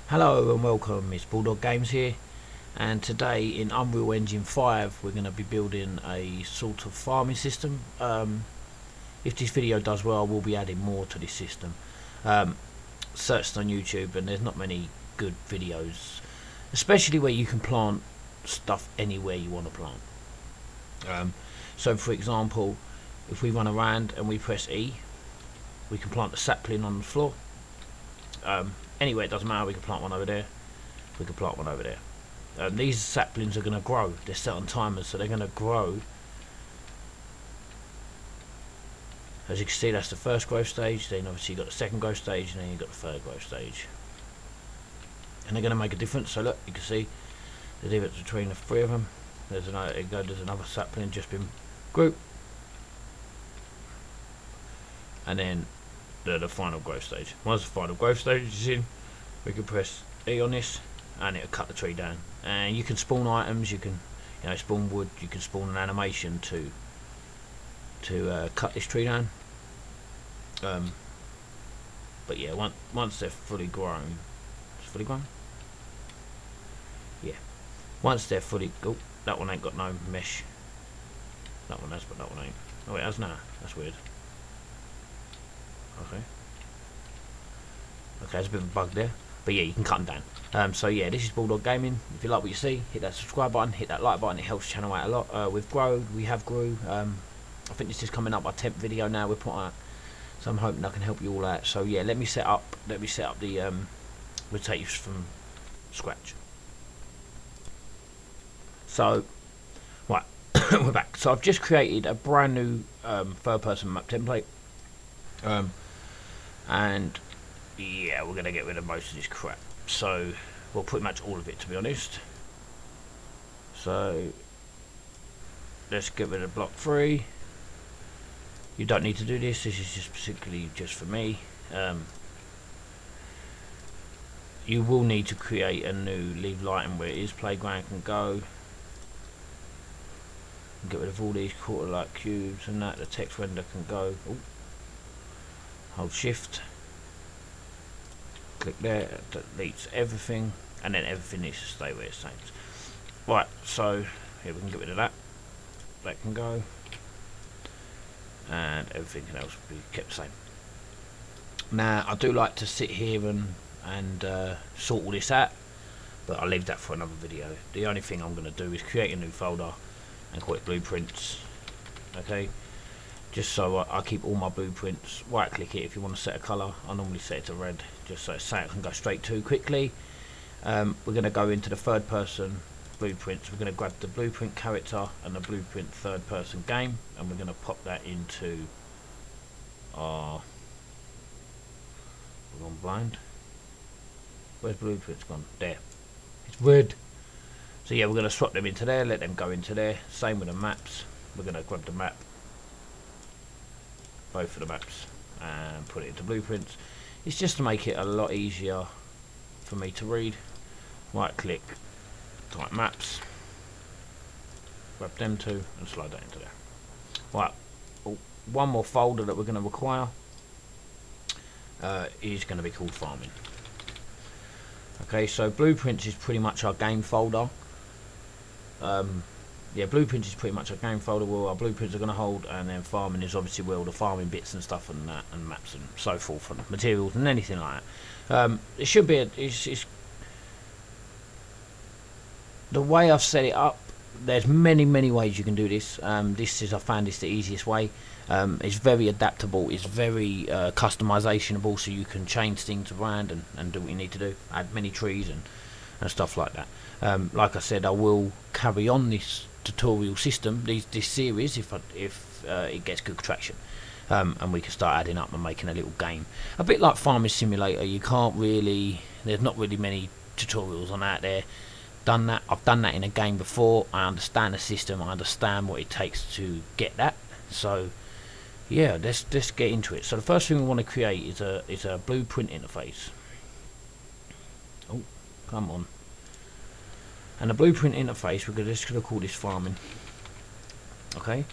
Hello and welcome, it's Bulldog Games here, and today in Unreal Engine 5 we're going to be building a sort of farming system. If this video does well, I will be adding more to this system. Searched on YouTube and there's not many good videos, especially where you can plant stuff anywhere you want to plant. So for example, if we run around and we press E, we can plant a sapling on the floor. Anyway, it doesn't matter, we can plant one over there, we can plant one over there. These saplings are going to grow, they're set on timers, so they're going to grow. As you can see, that's the first growth stage, then obviously you've got the second growth stage, and then you've got the third growth stage. And they're going to make a difference, so look, you can see the difference between the three of them. There's another sapling just been grew. And then the final growth stage. Once the final growth stage is in, we can press E on this and it'll cut the tree down. And you can spawn items, you can spawn wood, you can spawn an animation to cut this tree down. But yeah, once they're fully grown, yeah. Once they're fully, oh, that one ain't got no mesh. That one has, but that one ain't. Oh, it has now. That's weird. Okay, there's a bit of a bug there, but yeah, you can cut them down. So yeah, this is Bulldog Gaming. If you like what you see, hit that subscribe button, hit that like button, it helps the channel out a lot. We have grew. I think this is coming up our 10th video now we're putting out, so I'm hoping I can help you all out. So yeah, let me set up the we'll take you from scratch. So right, we're back. So I've just created a brand new third person map template. And yeah, we're gonna get rid of most of this crap, so well, pretty much all of it, to be honest. So let's get rid of block 3. You don't need to do this, this is just particularly just for me. You will need to create a new leave lighting where it is playground can go. Get rid of all these quarter light cubes and that. The text render can go. Ooh. Hold shift, click there, that deletes everything, and then everything needs to stay where it stays. Right, so here we can get rid of that. That can go, and everything else will be kept the same. Now I do like to sit here and sort all this out, but I'll leave that for another video. The only thing I'm going to do is create a new folder and call it blueprints. Okay. Just so I keep all my blueprints. Right click it if you want to set a colour. I normally set it to red just so it can go straight to quickly. We're going to go into the third person blueprints. We're going to grab the blueprint character and the blueprint third person game, and we're going to pop that into our, we're gone blind. Where's blueprints gone? There. It's red. So yeah, we're going to swap them into there, let them go into there. Same with the maps. We're going to grab the map, both of the maps, and put it into blueprints. It's just to make it a lot easier for me to read. Right click, type maps, grab them two and slide that into there. Right, one more folder that we're going to require is going to be called farming. Okay, so blueprints is pretty much our game folder. Yeah, blueprints is pretty much a game folder where our blueprints are going to hold, and then farming is obviously where all the farming bits and stuff and that, and maps and so forth, and materials and anything like that. It should be it's the way I've set it up. There's many ways you can do this. I found this the easiest way. It's very adaptable. It's very customizationable, so you can change things around and do what you need to do. Add many trees and stuff like that. Like I said, I will carry on this tutorial system, this series, if it gets good traction, and we can start adding up and making a little game, a bit like Farming Simulator. You can't really, there's not really many tutorials on out there. I've done that in a game before. I understand the system, I understand what it takes to get that. So yeah, let's get into it. So the first thing we want to create is a blueprint interface. Oh, come on. And the blueprint interface, we're just going to call this farming. Okay.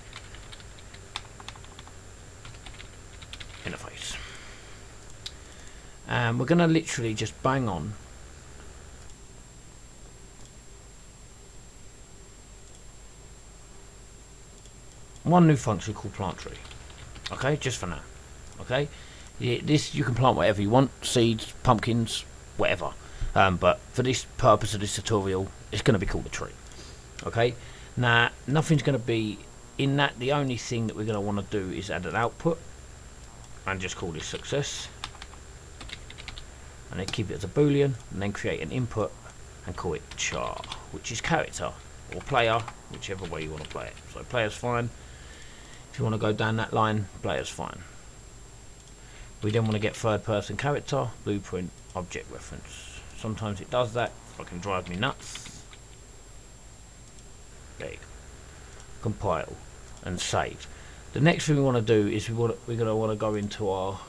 Interface. And we're going to literally just bang on one new function called plant tree. Okay, just for now. Okay, this you can plant whatever you want, seeds, pumpkins, whatever. But for this purpose of this tutorial, it's going to be called a tree. Okay, now nothing's going to be in that. The only thing that we're going to want to do is add an output and just call this success, and then keep it as a boolean, and then create an input and call it char, which is character or player, whichever way you want to play it. So player's fine. If you want to go down that line, player's fine. We then want to get third person character, blueprint, object reference. Sometimes it does that, fucking drive me nuts. There you go. Compile and save. The next thing we want to do is we're going to want to go into our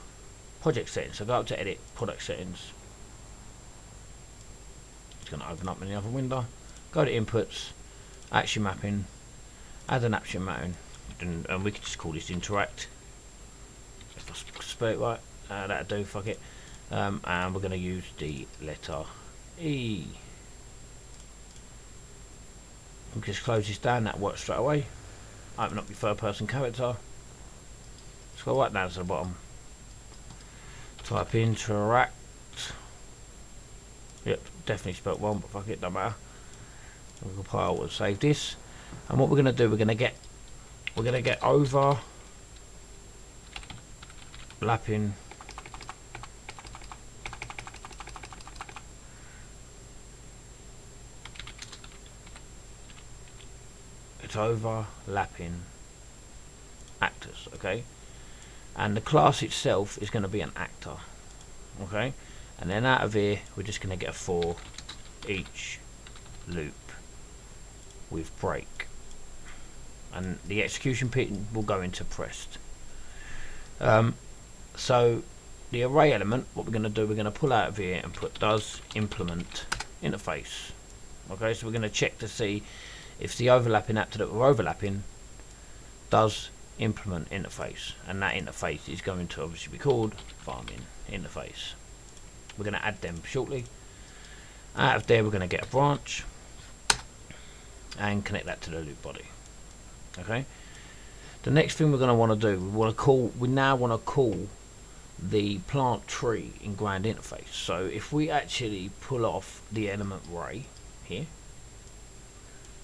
project settings. So go up to edit, product settings. It's going to open up in the other window. Go to inputs, action mapping, add an action mapping, and we can just call this interact. If I spell it right, that'll do, fuck it. And we're going to use the letter E. We can just close this down, that works straight away. Open up your third person character. Scroll right down to the bottom. Type interact. Yep, definitely spelled wrong, but fuck it, don't matter. We'll compile and save this. And what we're gonna do, we're gonna get over lapping overlapping actors, okay, and the class itself is going to be an actor, okay, and then out of here we're just going to get a for each loop with break, and the execution pin will go into pressed. So the array element, what we're going to do, we're going to pull out of here and put does implement interface. Okay, so we're going to check to see if the overlapping actor that we're overlapping does implement interface, and that interface is going to obviously be called farming interface. We're going to add them shortly. Out of there we're going to get a branch and connect that to the loop body. Okay, the next thing we're going to want to do, we now want to call the plant tree in ground interface. So if we actually pull off the element array here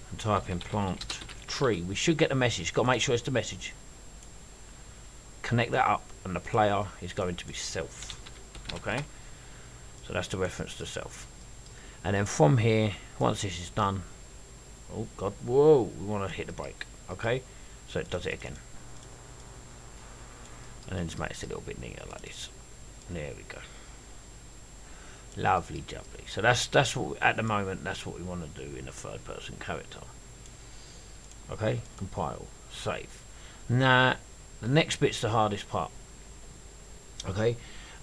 and type in plant tree, we should get the message. Got to make sure it's the message. Connect that up, and the player is going to be self. Okay, so that's the reference to self. And then from here, once this is done, oh god, whoa, we want to hit the brake. Okay, so it does it again, and then just makes it a little bit neater like this. There we go. Lovely jubbly. So that's what at the moment, that's what we want to do in a third person character. Okay, compile, save. Now the next bit's the hardest part. Okay,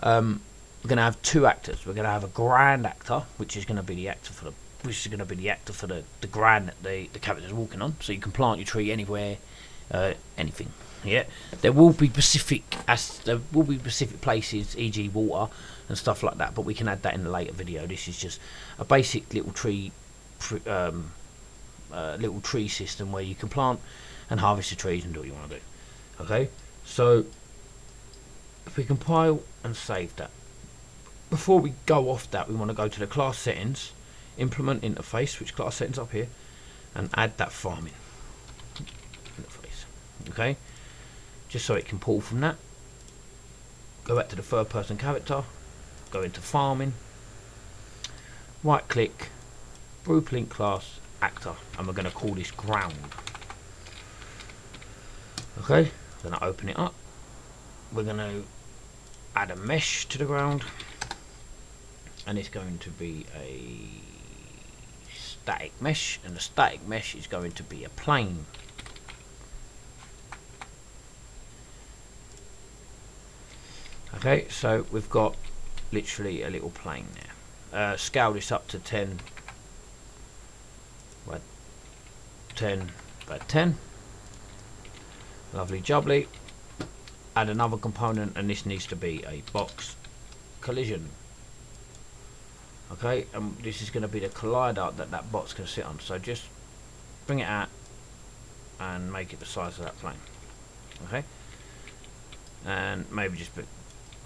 we're gonna have two actors. We're gonna have a grand actor, which is gonna be the actor for the ground that the character's walking on. So you can plant your tree anywhere, anything. Yeah, there will be specific places, e.g. water and stuff like that, but we can add that in a later video. This is just a basic little tree system where you can plant and harvest the trees and do what you want to do. Okay, so if we compile and save that, before we go off that, we want to go to the class settings, implement interface, which class settings up here, and add that farming interface. Okay, just so it can pull from that. Go back to the third person character, go into farming, right click, blueprint class actor, and we're going to call this ground. Okay, then I open it up. We're going to add a mesh to the ground, and it's going to be a static mesh, and the static mesh is going to be a plane. Okay, so we've got literally a little plane there. Scale this up to 10 by 10 by 10. Lovely jubbly. Add another component, and this needs to be a box collision. Okay, and this is going to be the collider that box can sit on. So just bring it out, and make it the size of that plane. Okay, and maybe just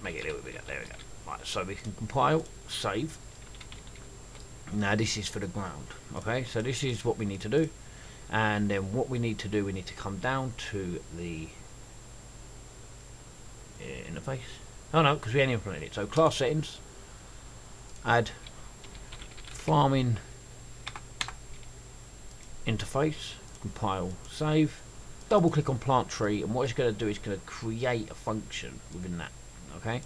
make it a little bit bigger. There we go. Right, so we can compile, save. Now this is for the ground. Okay, so this is what we need to do, and then what we need to do, we need to come down to the interface. Oh no, because we ain't implemented it. So class settings, add farming interface, compile, save. Double click on plant tree, and what it's going to do is going to create a function within that. Okay,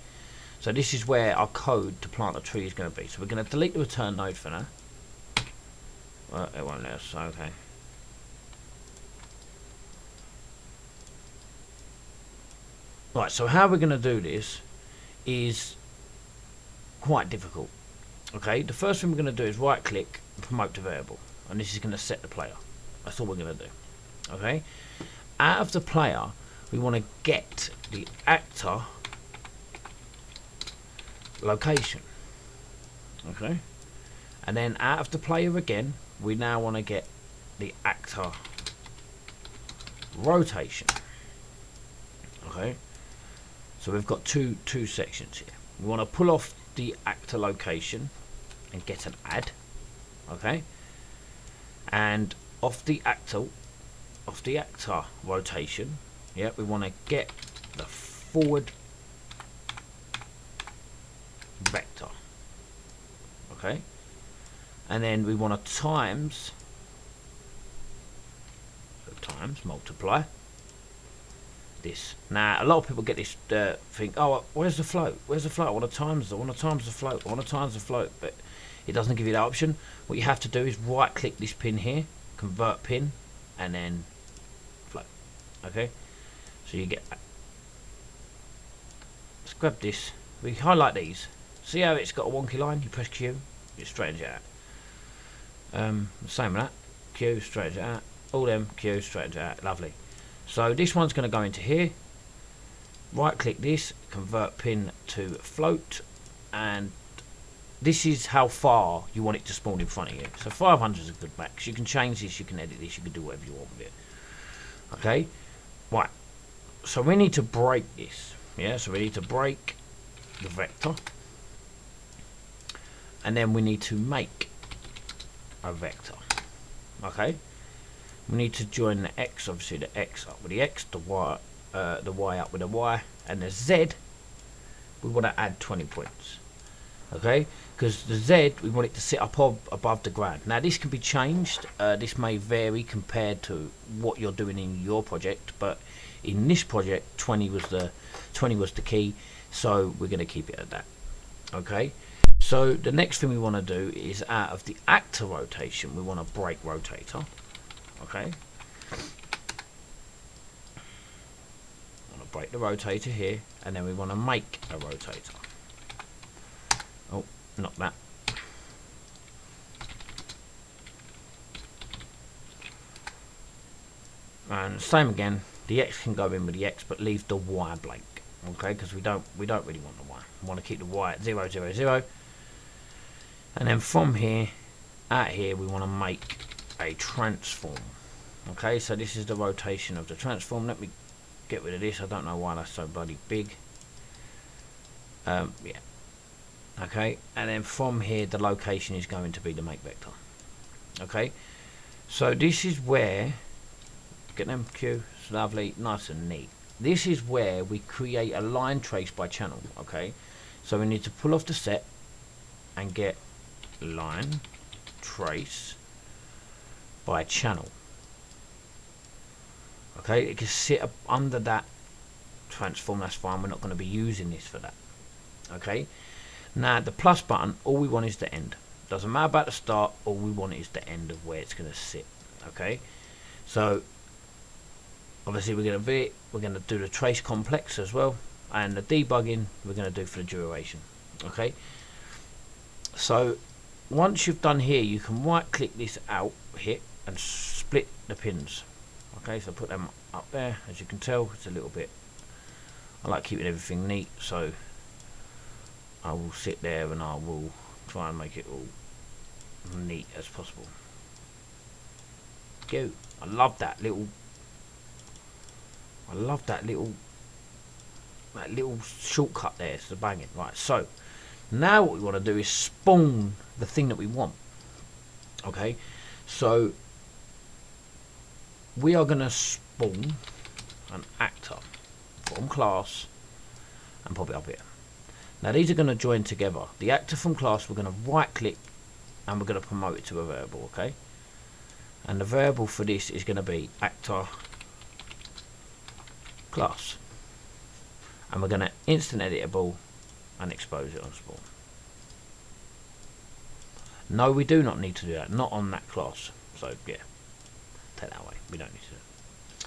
so this is where our code to plant a tree is going to be. So we're going to delete the return node for now. Well, it won't let us. Okay. Right, so how we're going to do this is quite difficult. Okay, the first thing we're going to do is right click and promote to variable, and this is going to set the player. That's all we're going to do. Okay, out of the player we want to get the actor location. Okay, and then out of the player again we now want to get the actor rotation. Okay, so we've got two sections here. We want to pull off the actor location and get an add. Okay, and off the actor rotation, yeah, we want to get the forward vector. Okay, and then we want to times multiply this. Now a lot of people get this think, oh, where's the float? Where's the float? I want to times the float. I want to times the float, but it doesn't give you that option. What you have to do is right click this pin here, convert pin, and then float. Okay, so you get that. Let's grab this. We highlight these. See how it's got a wonky line? You press Q, it straightens it out. Same with that. Q, straightens it out. All them, Q, straightens it out. Lovely. So this one's going to go into here. Right click this, convert pin to float, and this is how far you want it to spawn in front of you. So 500 is a good max. You can change this, you can edit this, you can do whatever you want with it. Okay, right. So we need to break this. Yeah, so we need to break the vector, and then we need to make a vector. Okay, we need to join the X, obviously the X up with the X, the Y up with the Y, and the Z we want to add 20 points. Okay, because the Z we want it to sit up above the ground. Now this can be changed. This may vary compared to what you're doing in your project, but in this project 20 was the key, so we're going to keep it at that. Okay, so the next thing we want to do is out of the actor rotation we want to break rotator. Okay, want to break the rotator here, and then we want to make a rotator. Oh, not that. And same again, the X can go in with the X, but leave the Y blank. Okay, because we don't really want the Y. We want to keep the Y at 0, 0, 0. And then from here, out here, we want to make a transform. Okay, so this is the rotation of the transform. Let me get rid of this. I don't know why that's so bloody big. Yeah. Okay, and then from here the location is going to be the make vector. Okay, so this is where, get them Q, it's lovely, nice and neat. This is where we create a line trace by channel. Okay, so we need to pull off the set and get line trace by channel. Okay, it can sit up under that transform, that's fine, we're not going to be using this for that. Okay, now the plus button, all we want is the end. Doesn't matter about the start, all we want is the end of where it's going to sit. Okay, so obviously we're going to do the trace complex as well, and the debugging we're going to do for the duration. Okay, so once you've done here, you can right click this out, hit, and split the pins. Okay, so put them up there. As you can tell, it's a little bit, I like keeping everything neat, so I will sit there and I will try and make it all neat as possible. Go. I love that little I love that little shortcut there. It's the banging. Right, so now what we want to do is spawn the thing that we want. Okay, so we are going to spawn an actor from class and pop it up here. Now these are going to join together. The actor from class, we're going to right click and we're going to promote it to a variable. Okay, and the variable for this is going to be actor class, and we're going to instant editable and expose it on spawn. No, we do not need to do that, not on that class. So yeah, take that away, we don't need to do it.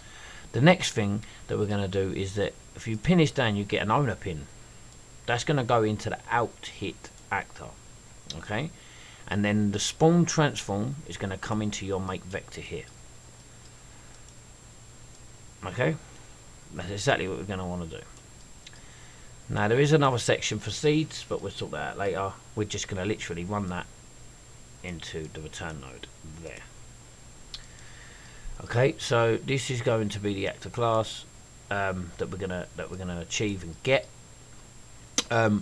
The next thing that we're going to do is that if you pin this down, you get an owner pin. That's going to go into the out hit actor. Okay, and then the spawn transform is going to come into your make vector here. Okay, that's exactly what we're going to want to do. Now there is another section for seeds, but we'll sort that out later. We're just going to literally run that into the return node there. Okay, so this is going to be the actor class that we're gonna achieve and get. So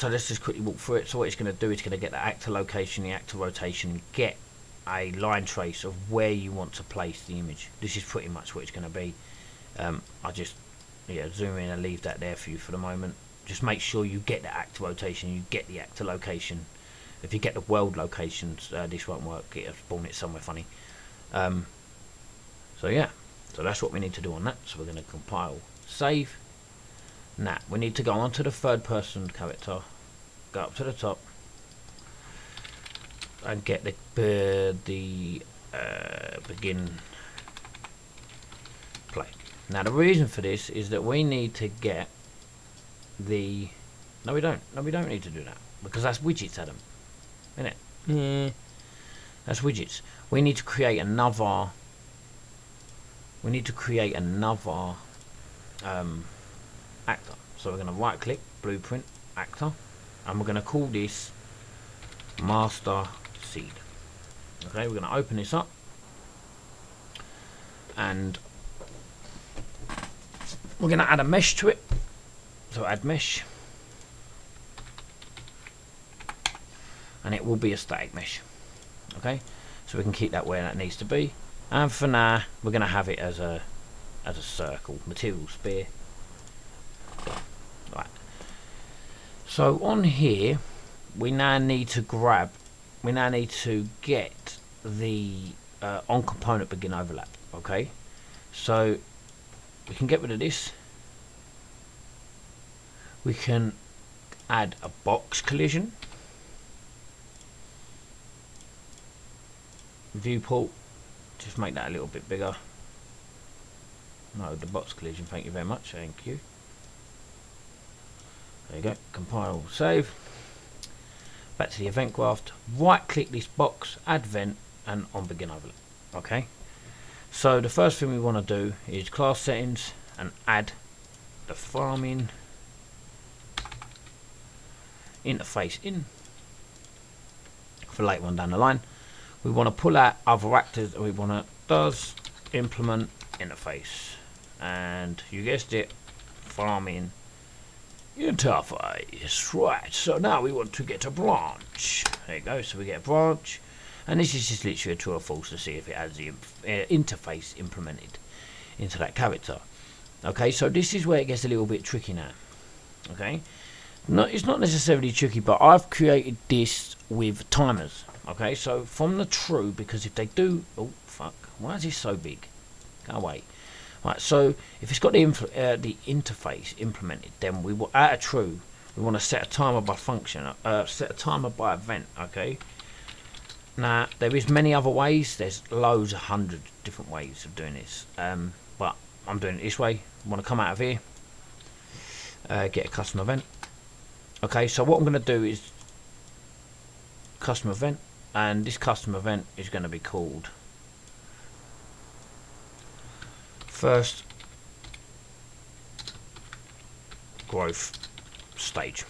let's just quickly walk through it. So what it's going to do is going to get the actor location, the actor rotation, and get a line trace of where you want to place the image. This is pretty much what it's going to be. I just zoom in and leave that there for you for the moment. Just make sure you get the actor rotation, you get the actor location. If you get the world locations, this won't work. It'll spawn it somewhere funny. So yeah, so that's what we need to do on that. So we're going to compile, save. Now we need to go onto the third person character, go up to the top, and get the begin play. Now the reason for this is that we need to get the no we don't need to do that, because that's widgets, Adam, isn't it? Yeah, that's widgets. We need to create another actor. So we're going to right click, blueprint, actor, and we're going to call this master seed. Okay, we're going to open this up and we're going to add a mesh to it. So add mesh, and it will be a static mesh. Okay, so we can keep that where that needs to be, and for now we're going to have it as a circle, material sphere. Right, so on here we now need to get the on component begin overlap. Okay, so we can get rid of this. We can add a box collision, viewport, just make that a little bit bigger. No, the box collision, thank you very much, thank you. There you go, compile, save. Back to the event graph, right click this box, add vent, and on begin overlap. Okay, so the first thing we want to do is class settings and add the farming interface in for later on down the line. We want to pull out other actors, and we want to does implement interface, and you guessed it, farming interface. Right, so now we want to get a branch. There you go, so we get a branch, and this is just literally a true or false to see if it has the interface implemented into that character. Okay, so this is where it gets a little bit tricky now. Okay, it's not necessarily tricky, but I've created this with timers. Okay, so from the true, because if they do, oh fuck, why is this so big? Go away. Right, so if it's got the interface implemented, then we will at a true, we want to set a timer by function, set a timer by event. Okay, now there is many other ways. There's loads, 100 different ways of doing this, but I'm doing it this way. I want to come out of here, get a custom event. Okay, so what I'm going to do is custom event, and this custom event is going to be called first growth stage.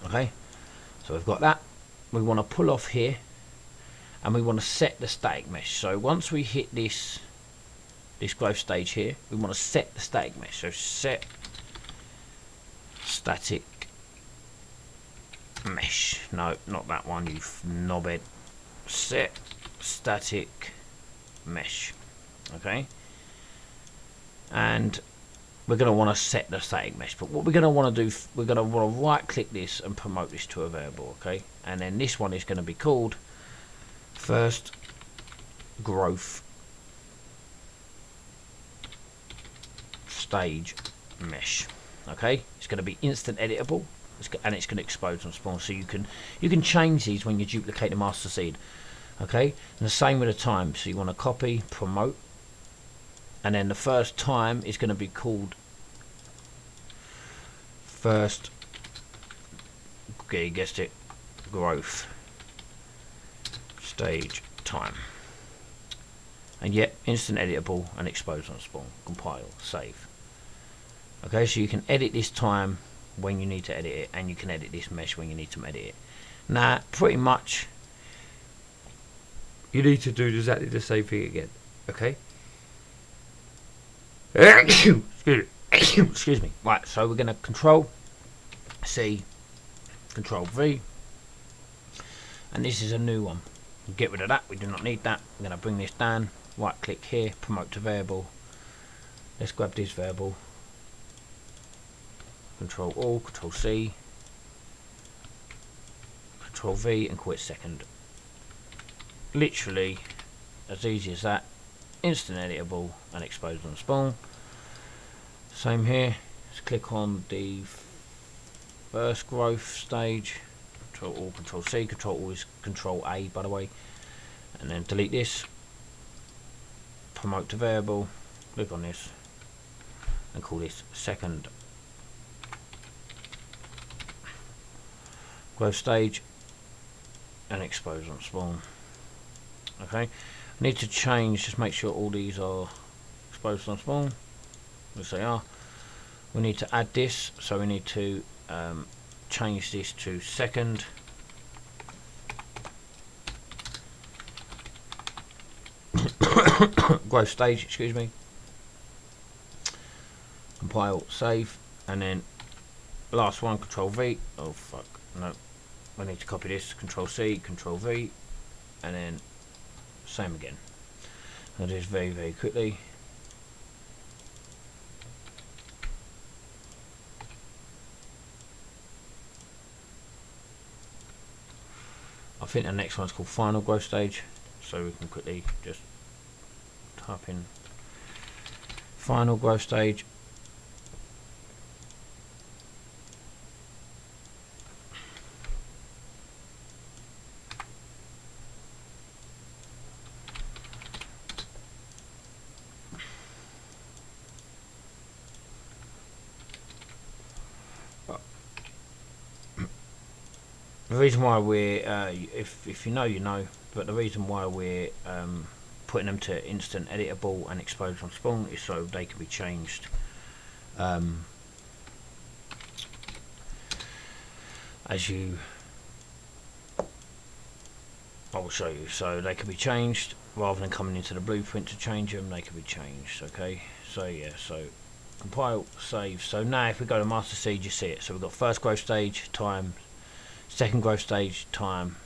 Okay, so we've got that. We want to pull off here, and we want to set the static mesh. So once we hit this this growth stage here, we want to set the static mesh. So set static mesh. No, not that one, you knobhead. Set static mesh. Okay, and we're going to want to set the static mesh, but what we're going to want to do, we're going to want to right click this and promote this to a variable. Okay, and then this one is going to be called first growth stage mesh. Okay, it's going to be instant editable, and it's going to expose on spawn, so you can change these when you duplicate the master seed. Okay, and the same with the time. So you want to copy, promote, and then the first time is going to be called first, okay, you guessed it, growth stage time. And yet instant editable and expose on spawn. Compile, save. Okay, so you can edit this time when you need to edit it, and you can edit this mesh when you need to edit it. Now pretty much you need to do exactly the same thing again. Okay. Excuse me. Right, so we're going to Control C, Control V, and this is a new one. Get rid of that, we do not need that. I'm going to bring this down, right click here, promote to variable. Let's grab this variable, Control All, Control C, Control V, and call it second. Literally as easy as that. Instant editable and exposed on spawn. Same here. Let's click on the first growth stage. Control All, Control C. Control All is Control A, by the way. And then delete this. Promote to variable. Click on this and call this second growth stage and expose on spawn. Okay, I need to change, just make sure all these are exposed on spawn, as they are. We need to add this, so we need to change this to second growth stage, excuse me. Compile, save, and then last one, Control V. Oh fuck, no, we need to copy this, Control C, Control V, and then same again. I'll do this very, very quickly. I think the next one's called final growth stage, so we can quickly just type in final growth stage. The reason why we're, if you know, you know, but the reason why we're putting them to instant editable and exposed on spawn is so they can be changed as you, I will show you. So they can be changed rather than coming into the blueprint to change them. They can be changed. Okay, so yeah, so compile, save. So now if we go to master seed, you see it. So we've got first growth stage time, second growth stage time,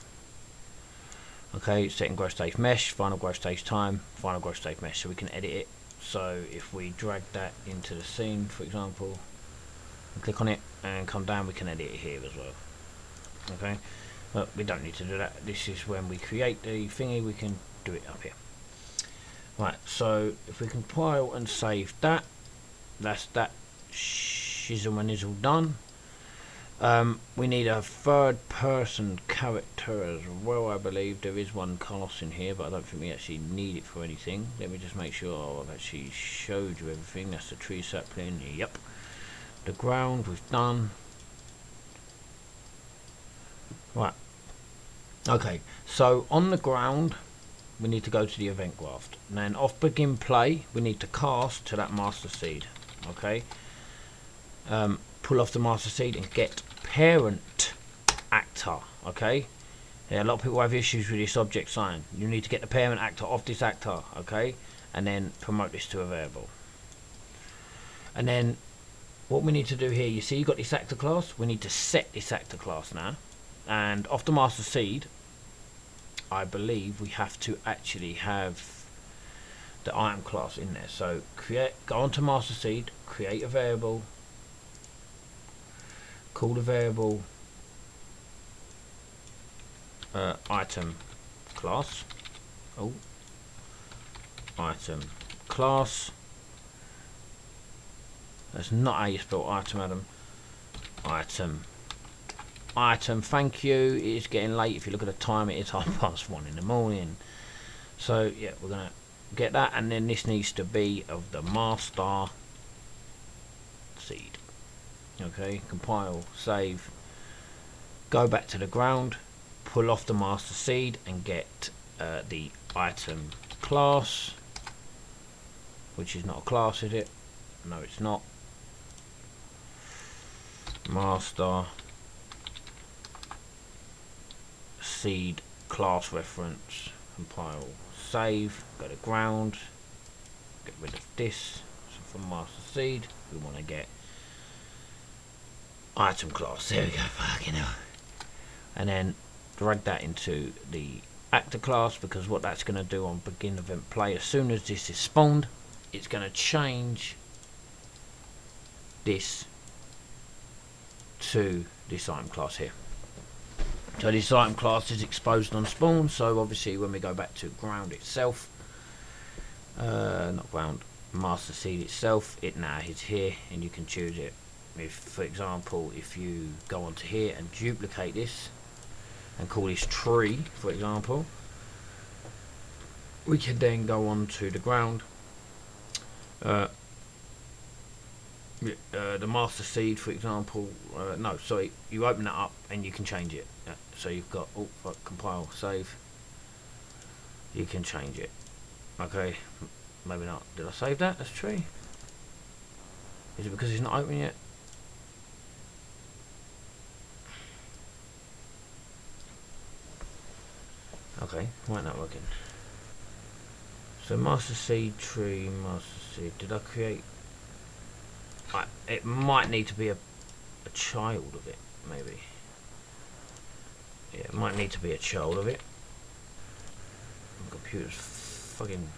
okay, second growth stage mesh, final growth stage time, final growth stage mesh, so we can edit it. So if we drag that into the scene, for example, and click on it and come down, we can edit it here as well. Okay, but we don't need to do that. This is when we create the thingy, we can do it up here. Right, so if we compile and save that, that's that shizzle and is all done. We need a third person character as well. I believe there is one Carlos in here, but I don't think we actually need it for anything. Let me just make sure I've actually showed you everything. That's the tree sapling, yep. The ground we've done. Right, okay, so on the ground we need to go to the event graph, and then off begin play we need to cast to that master seed. Okay, pull off the master seed and get parent actor. Okay, yeah, a lot of people have issues with this object sign. You need to get the parent actor off this actor. Okay, and then promote this to a variable. And then what we need to do here, you see, you've got this actor class. We need to set this actor class now, and off the master seed, I believe we have to actually have the item class in there. So go onto master seed, create a variable, call the variable item class. Oh, item class. That's not how you spell item, Adam. Item, thank you. It is getting late. If you look at the time, it is 1:30 in the morning. So yeah, we're gonna get that, and then this needs to be of the master seed. Okay, compile, save, go back to the ground, pull off the master seed, and get the item class, which is not a class, is it? No, it's not. Master seed class reference, compile, save, go to ground, get rid of this. So from master seed, we want to get item class. There we go. Fucking hell. And then drag that into the actor class, because what that's going to do on begin event play, as soon as this is spawned, it's going to change this to this item class here. So this item class is exposed on spawn, so obviously when we go back to ground itself, not ground, master seed itself, it now is here, and you can choose it. If, for example, if you go onto here and duplicate this and call this tree, for example, we can then go on to the ground, the master seed, for example, no, sorry, you open that up and you can change it. So you've got, oh, compile, save, you can change it. Okay, maybe not. Did I save that as tree? Is it because it's not open yet? Okay, why isn't that working? So master seed, tree, master seed, did I create? It might need to be a child of it, maybe. Yeah, it might need to be a child of it. The computer's fucking...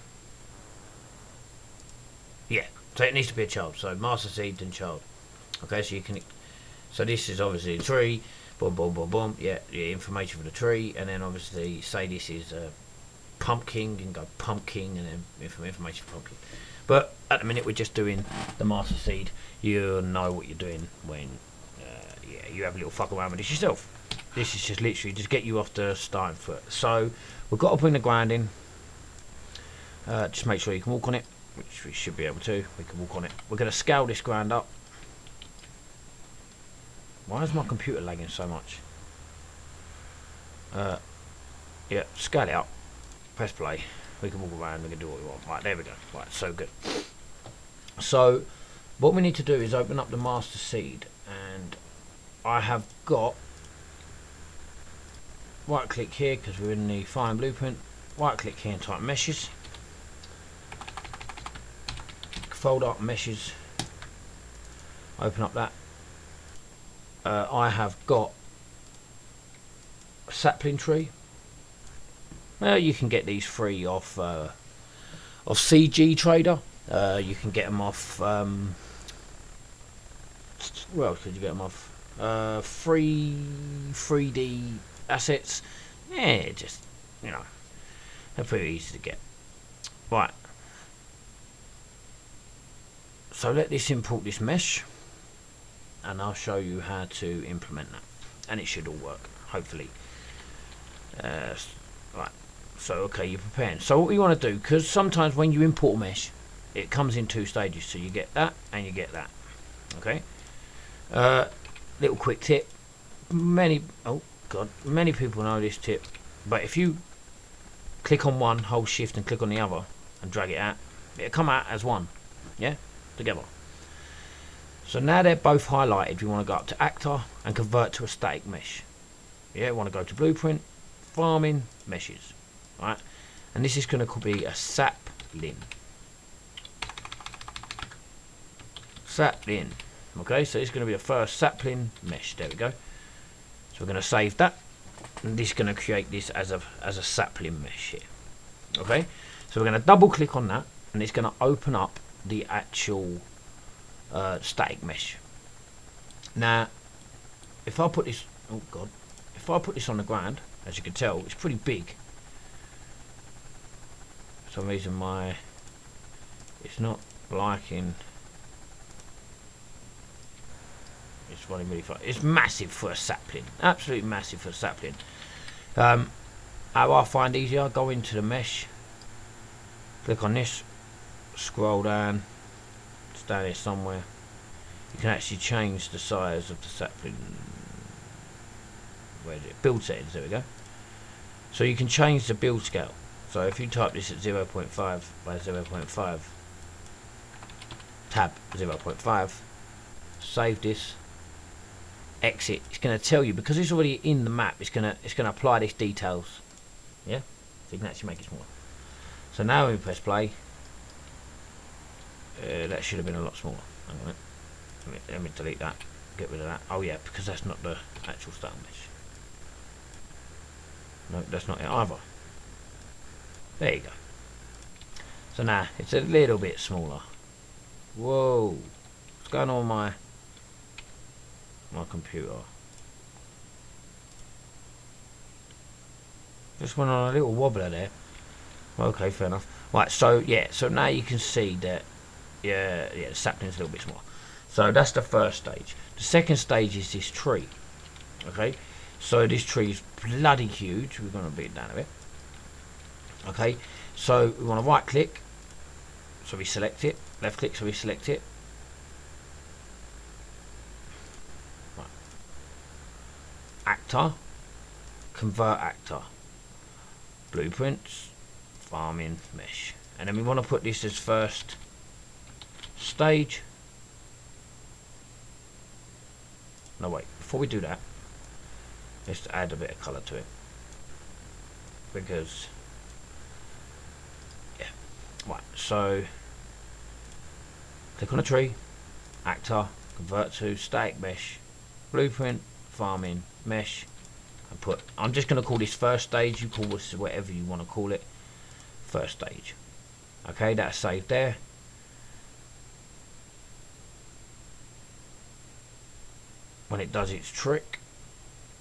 Yeah, so it needs to be a child. So master seed and child. Okay, so you can... So this is obviously a tree. Boom, boom, boom, boom. Yeah, the information for the tree. And then obviously say this is a pumpkin. You can go pumpkin and then information for pumpkin. But at the minute we're just doing the master seed. You know what you're doing when yeah, you have a little fuck around with this yourself. This is just literally just get you off the starting foot. So we've got to bring the ground in. Just make sure you can walk on it, which we should be able to. We can walk on it. We're going to scale this ground up. Why is my computer lagging so much? Yeah, scale it up. Press play. We can walk around, we can do what we want. Right, there we go. Right, so good. So what we need to do is open up the master seed, and I have got, right click here because we're in the fine blueprint, right click here and type meshes, fold up meshes, open up that. I have got a sapling tree. Well, you can get these free off CG Trader. You can get them off. Where else could you get them off? Free 3D assets. Yeah, just, you know, they're pretty easy to get. Right. So let this import this mesh, and I'll show you how to implement that, and it should all work, hopefully. Right. So okay, you're preparing. So what you want to do, because sometimes when you import a mesh, it comes in two stages. So you get that and you get that. Okay. Little quick tip. Many people know this tip, but if you click on one, hold shift and click on the other and drag it out, it'll come out as one. Yeah, together. So now they're both highlighted. We want to go up to actor and convert to a static mesh. Yeah, we want to go to blueprint, farming, meshes. Right, and this is going to be a sapling. sapling. Okay, so it's going to be the first sapling mesh. There we go. So we're going to save that, and this is going to create this as a sapling mesh here. Okay, so we're going to double click on that, and it's going to open up the actual static mesh. Now, if I put this, oh god, if I put this on the ground, as you can tell, it's pretty big. For some reason it's not liking. It's running really fast. It's massive for a sapling, absolutely massive for a sapling. How I find easier, go into the mesh, click on this, scroll down, it's down here somewhere. You can actually change the size of the sapling. Where is it? Build settings, there we go. So you can change the build scale. So if you type this at 0.5 by 0.5, tab 0.5, save this, exit, it's going to tell you, because it's already in the map, it's going to apply these details. Yeah, so you can actually make it smaller. So now when we press play, that should have been a lot smaller. Hang on a minute. Let me delete that, get rid of that. Oh yeah, because that's not the actual start mesh. No, that's not it either. There you go. So now it's a little bit smaller. Whoa, what's going on with my computer? Just went on a little wobbler there. Okay, fair enough. Right, so yeah, so now you can see that yeah, the sapling's a little bit smaller. So that's the first stage. The second stage is this tree. Okay, so this tree is bloody huge. We're going to beat it down a bit. Okay, so we want to right click, so we select it. Left click, so we select it. Right. Actor, convert actor, blueprints, farming mesh, and then we want to put this as first stage. No wait, before we do that, let's add a bit of colour to it, because yeah, right, so click on a tree, actor, convert to static mesh, blueprint, farming mesh, and put, I'm just going to call this first stage, you call this whatever you want to call it, first stage. Okay, that's saved there. When it does its trick,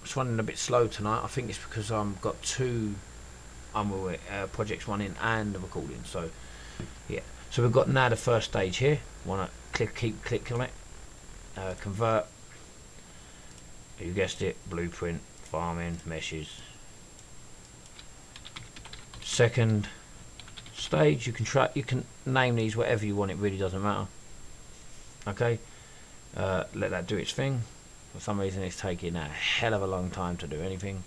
it's running a bit slow tonight. I think it's because I've got two projects running and the recording. So yeah, so we've got now the first stage here. Want to keep clicking on it, convert. You guessed it, blueprint, farming, meshes. Second stage, you can name these whatever you want. It really doesn't matter. Okay, let that do its thing. For some reason it's taking a hell of a long time to do anything.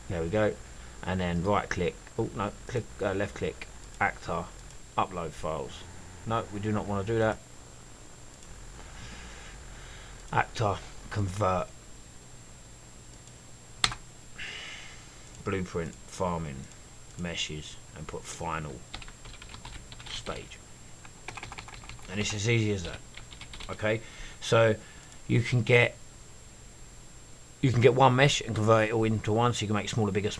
There we go. And then right click, oh no, click left click, actor, upload files. No, we do not want to do that. Actor, convert, blueprint, farming, meshes, and put final stage. And it's as easy as that. Okay, so you can get one mesh and convert it all into one, so you can make smaller, bigger,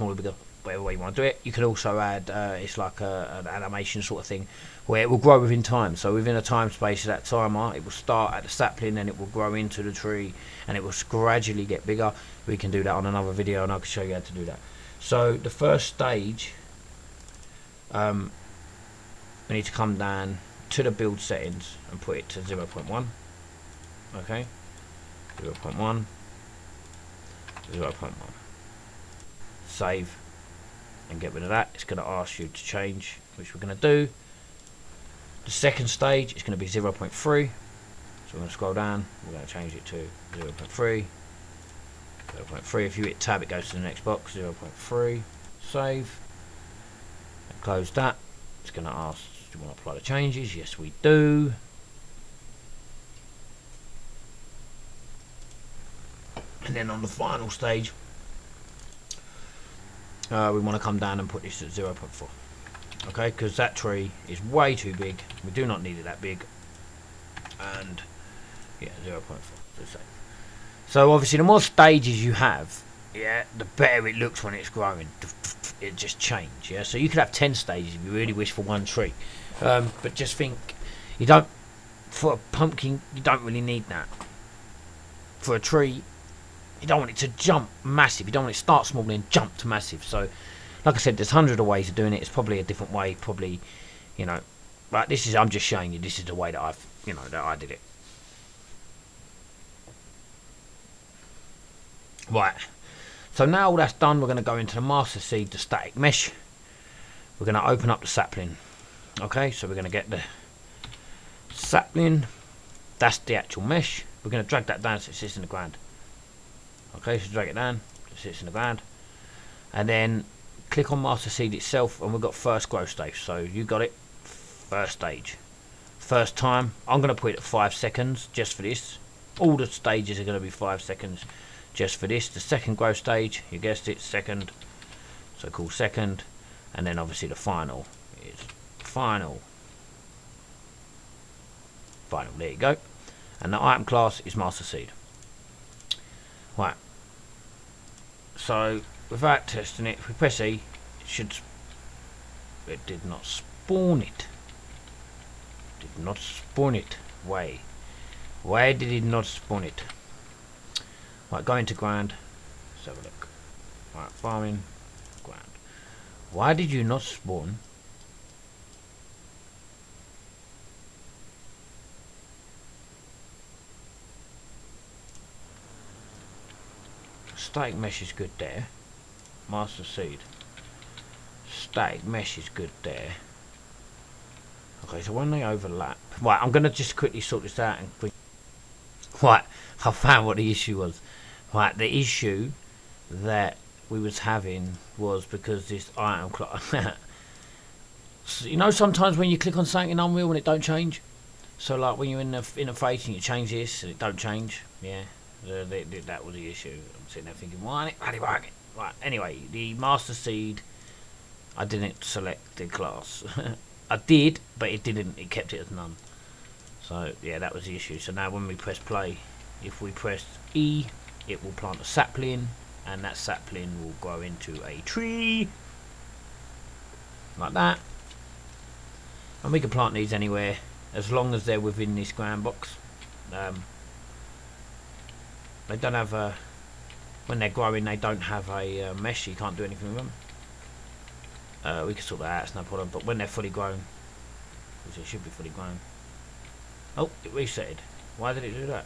whatever way you want to do it. You can also add it's like an animation sort of thing where it will grow within time. So within a time space of that timer, it will start at the sapling, and it will grow into the tree, and it will gradually get bigger. We can do that on another video, and I can show you how to do that. So the first stage, we need to come down to the build settings and put it to 0.1. Okay, 0.1, 0.1. Save and get rid of that. It's going to ask you to change, which we're going to do. The second stage is going to be 0.3. So we're going to scroll down. We're going to change it to 0.3. 0.3. If you hit tab, it goes to the next box. 0.3. Save. And close that. It's going to ask, do you want to apply the changes? Yes, we do. And then on the final stage, we want to come down and put this at 0.4. Okay, because that tree is way too big. We do not need it that big. And yeah, 0.5. So obviously, the more stages you have, yeah, the better it looks when it's growing. It just change, yeah. So you could have 10 stages if you really wish for one tree, but just think, you don't, for a pumpkin, you don't really need that. For a tree, you don't want it to jump massive. You don't want it to start small and then jump to massive. So, like I said, there's hundreds of ways of doing it. It's probably a different way, probably, you know. But this is, I'm just showing you. This is the way that that I did it. Right. So now all that's done, we're going to go into the master seed, the static mesh. We're going to open up the sapling. Okay, so we're going to get the sapling. That's the actual mesh. We're going to drag that down so it sits in the ground. Okay, so drag it down so it sits in the ground. And then click on master seed itself, and we've got first growth stage. So you got it, first stage. First time, I'm going to put it at 5 seconds just for this. All the stages are going to be 5 seconds. Just for this, the second growth stage, you guessed it, second, so called second, and then obviously the final is final. There you go. And the item class is master seed. Right. So without testing it, if we press E, it did not spawn it. Did not spawn it. Why? Why did it not spawn it? Right, go into ground. Let's have a look. Right, farming, ground. Why did you not spawn? Static mesh is good there. Master seed. Static mesh is good there. Okay, so when they overlap. Right, I'm going to just quickly sort this out and bring. Right, I found what the issue was. Right, the issue that we was having was because this item clock. So, you know, sometimes when you click on something in Unreal and it don't change. So like when you're in the interface and you change this and it don't change. Yeah, that was the issue. I'm sitting there thinking, why ain't it bloody working? Right. Anyway, the master seed. I didn't select the class. I did, but it didn't. It kept it as none. So yeah, that was the issue. So now when we press play, if we press E, it will plant a sapling, and that sapling will grow into a tree like that. And we can plant these anywhere as long as they're within this ground box. They don't have a, when they're growing, they don't have a mesh. You can't do anything with them. We can sort that out, it's no problem. But when they're fully grown, which they should be fully grown. Oh, it resetted. Why did it do that?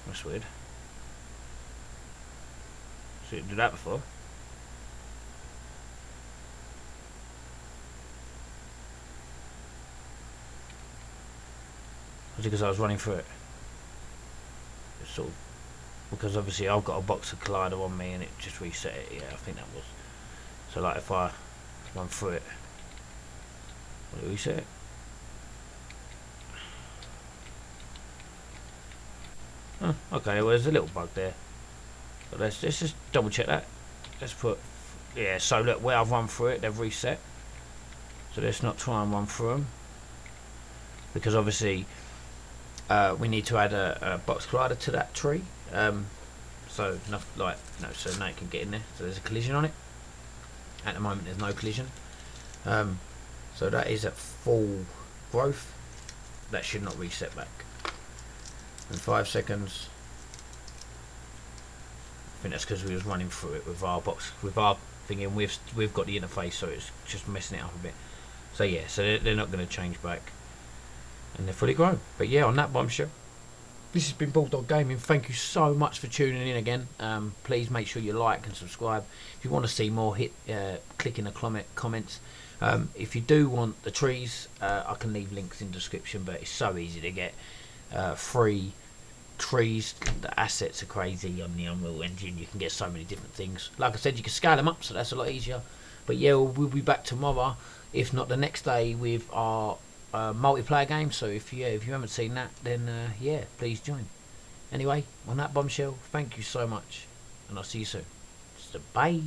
That's weird. So it did that before. Was it because I was running through it? It's sort of, because obviously I've got a box of collider on me and it just reset it. Yeah, I think that was. So like if I run through it, will it reset it? Oh, okay, well there's a little bug there. But let's just double check that. Let's put, yeah, so look, where I've run through it, they've reset. So let's not try and run through them. Because obviously we need to add a box collider to that tree. So enough, like, no, so now it can get in there. So there's a collision on it. At the moment there's no collision. So that is at full growth. That should not reset back. In 5 seconds. I think that's because we was running through it with our box, with our thing, and we've got the interface, so it's just messing it up a bit. So yeah, so they're not going to change back, and they're fully grown. But yeah, on that bombshell, this has been Bulldog Gaming. Thank you so much for tuning in again. Please make sure you like and subscribe. If you want to see more, hit click in the comments. If you do want the trees, I can leave links in the description, but it's so easy to get free trees. The assets are crazy on the Unreal Engine. You can get so many different things. Like I said, you can scale them up, so that's a lot easier. But yeah, we'll be back tomorrow, if not the next day, with our multiplayer game. So if you haven't seen that, then yeah, please join. Anyway, on that bombshell, thank you so much. and I'll see you soon. So bye.